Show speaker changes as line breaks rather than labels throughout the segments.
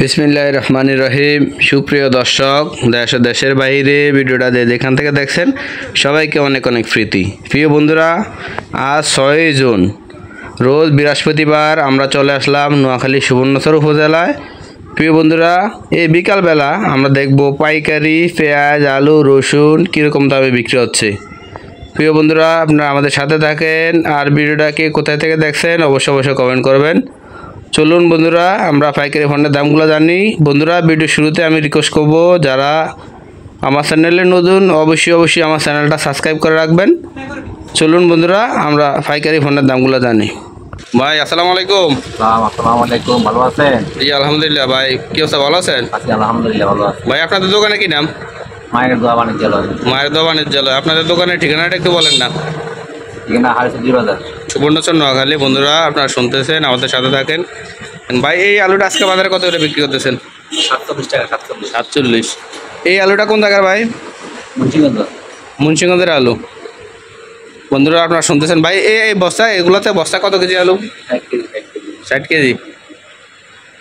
বিসমিল্লাহির রহমানির রহিম। সুপ্রিয় দর্শক, দেশ ও দেশের বাইরে ভিডিওটা যেখান থেকে দেখছেন সবাইকে অনেক অনেক প্রিয় বন্ধুরা, আজ 6 জুন রোজ বৃহস্পতিবার আমরা চলে আসলাম নোয়াখালী সুবর্ণচর উপজেলায়। প্রিয় বন্ধুরা, এই বিকালবেলা আমরা দেখব পাইকারি পেঁয়াজ, আলু, রসুন কীরকম দামে বিক্রি হচ্ছে। প্রিয় বন্ধুরা, আপনারা আমাদের সাথে থাকেন আর ভিডিওটাকে কোথায় থেকে দেখছেন অবশ্যই কমেন্ট করবেন। চলুন বন্ধুরা, আমরা পাইকারি ফোনের দামগুলো জানি। বন্ধুরা, ভিডিও শুরুতে আমি রিকোয়েস্ট করব, যারা আমার চ্যানেলে নতুন অবশ্যই আমার চ্যানেলটা সাবস্ক্রাইব করে রাখবেন। চলুন বন্ধুরা, আমরা পাইকারি ফোনের দামগুলো জানি। ভাই আসসালামু আলাইকুম।
আসসালামু আলাইকুম, ভালো আছেন?
জি আলহামদুলিল্লাহ। ভাই কি অবস্থা, ভালো আছেন?
আলহামদুলিল্লাহ ভালো আছি।
ভাই আপনাদের দোকানে কি নাম?
মায়ের দোয়া বাণিজ্যালয়।
মায়ের দোয়া বাণিজ্যালয়। আপনাদের দোকানের ঠিকানাটা একটু বলেন না।
ঠিকানা হারিসুদ্দি বাজার,
সুবর্ণচর, নোয়াখালী। বন্ধুরা, আপনারা শুনতেছেন, আমাদের সাথে থাকেন। ভাই এই আলুটা আজকে বাজারে কত করে বিক্রি করতেছেন?
47 টাকা।
47। এই আলুটা কোন জায়গার ভাই? মুন্সিগঞ্জের আলু। বন্ধুরা, আপনারা শুনতেছেন। ভাই এই বস্তা, এগুলোতে বস্তা কত কেজি আলু? 60 কেজি।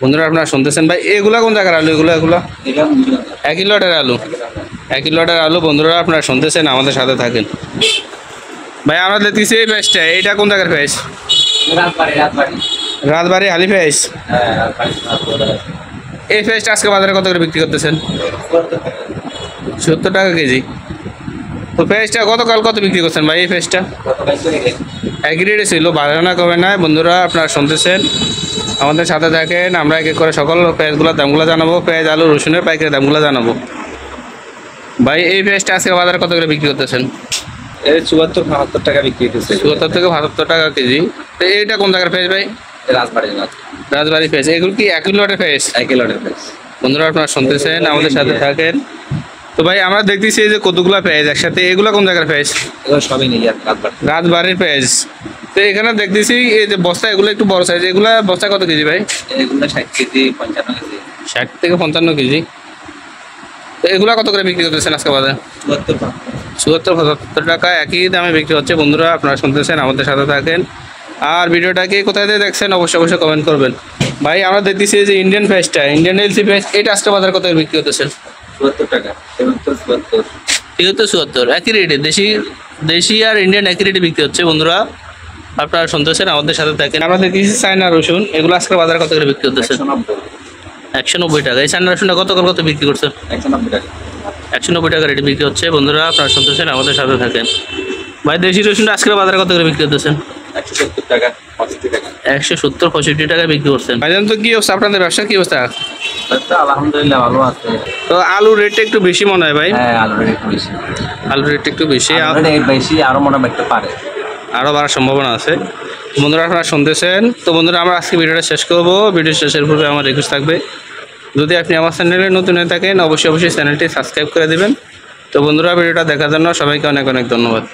বন্ধুরা, আপনারা শুনতেছেন। ভাই এগুলা কোন জায়গার আলু? এগুলা 1 কিলোটার আলু। 1 কিলোটার আলু। বন্ধুরা, আপনারা শুনতেছেন, আমাদের সাথে থাকেন। ভাই আমরা দেখতেছি এই পেঁয়াজটা, এইটা কোন জায়গার পেঁয়াজ? রাজবাড়ি হালি পেঁয়াজ। এই পেঁয়াজটা আজকে বাজারে কত করে বিক্রি করতেছেন? 70 টাকা কেজি। তো পেঁয়াজটা গতকাল কত বিক্রি করছেন ভাই? এই পেঁয়াজটা একই রেটে ছিল, বাড়ে না কমে না। বন্ধুরা, আপনারা শুনতেছেন, আমাদের সাথে থাকেন। আমরা এক এক করে সকল পেঁয়াজগুলোর দামগুলো জানাবো। পেঁয়াজ, আলু, রসুনের পাইকারি দামগুলো জানাবো। ভাই এই পেঁয়াজটা আজকে বাজারে কত করে বিক্রি করতেছেন?
74-75 টাকা বিক্রি করতেছে।
74 থেকে 75 টাকা কেজি। তো এইটা কোন জায়গার পেঁয়াজ ভাই? রাজবাড়ি পেঁয়াজ। এগুলো কি 1 কিলোটার পেঁয়াজ?
1 কিলোটার পেঁয়াজ।
বন্ধুরা, আপনারা শুনতেছেন, আমাদের সাথে থাকেন। তো ভাই আমরা দেখতেছি এই যে কতগুলা পেঁয়াজ একসাথে, এগুলা কোন জায়গার পেঁয়াজ?
এগুলো সবই নিয়ে
রাজবাড়ির পেঁয়াজ। তো এখানে দেখতেছি এই যে বস্তা, এগুলো একটু বড় সাইজ। এগুলা বস্তা কত কেজি ভাই?
এগুলো 60 কেজি, 55 কেজি।
60 থেকে 55 কেজি। তো এগুলা কত করে বিক্রি করতেছেন আজকে বাজারে? 74-75 টাকা একই দামে বিক্রি হচ্ছে। বন্ধুরা, আপনারা শুনতেছেন, আমাদের সাথে থাকেন। আর ভিডিওটাকে কোথায় থেকে দেখছেন অবশ্যই কমেন্ট করবেন। ভাই আমরা দেখতেছি যে ইন্ডিয়ান পেঁয়াজটা, ইন্ডিয়ান এলসি পেঁয়াজ, এটা আজকে বাজারে কত করে বিক্রি করতেছেন?
74 টাকা।
74 একই রেটে। দেশি আর ইন্ডিয়ান একই রেটে বিক্রি হচ্ছে। বন্ধুরা, আপনারা শুনতেছেন, আমাদের সাথে থাকেন। আমরা দেখতেছি চায়না রসুন, এগুলো আজকে বাজারে কত করে বিক্রি করতেছেন? 190 টাকা। এই চায়না রসুনটা কত বিক্রি করছেন?
190 টাকা।
190 টাকা রেটে বিক্রি হচ্ছে। বন্ধুরা, আপনারা শুনতেছেন, আমাদের সাথে থাকেন। ভাই দেশি রসুনটা আজকে বাজারে কত করে বিক্রি করতেছেন?
170 টাকা, 65 টাকা।
170-65 টাকা বিক্রি করছেন। ভাইজান, তো কি অবস্থা আপনাদের ব্যবসা, কি অবস্থা?
আলহামদুলিল্লাহ ভালো আছে।
তো আলুর রেটটা একটু বেশি মনে হয় ভাই?
হ্যাঁ, আলুর রেট বেশি।
আলুর রেটটা একটু বেশি,
আরো মনে রাখতে পারে,
আরও বাড়ার সম্ভাবনা আছে। বন্ধুরা, আপনারা শুনতেছেন। তো বন্ধুরা, আমরা আজকে ভিডিওটা শেষ করবো। ভিডিও শেষের পূর্বে আমার রিকোয়েস্ট থাকবে, যদি আপনি আমার চ্যানেলে নতুন হয়ে থাকেন অবশ্যই চ্যানেলটি সাবস্ক্রাইব করে দেবেন। তো বন্ধুরা, ভিডিওটা দেখার জন্য সবাইকে অনেক অনেক ধন্যবাদ।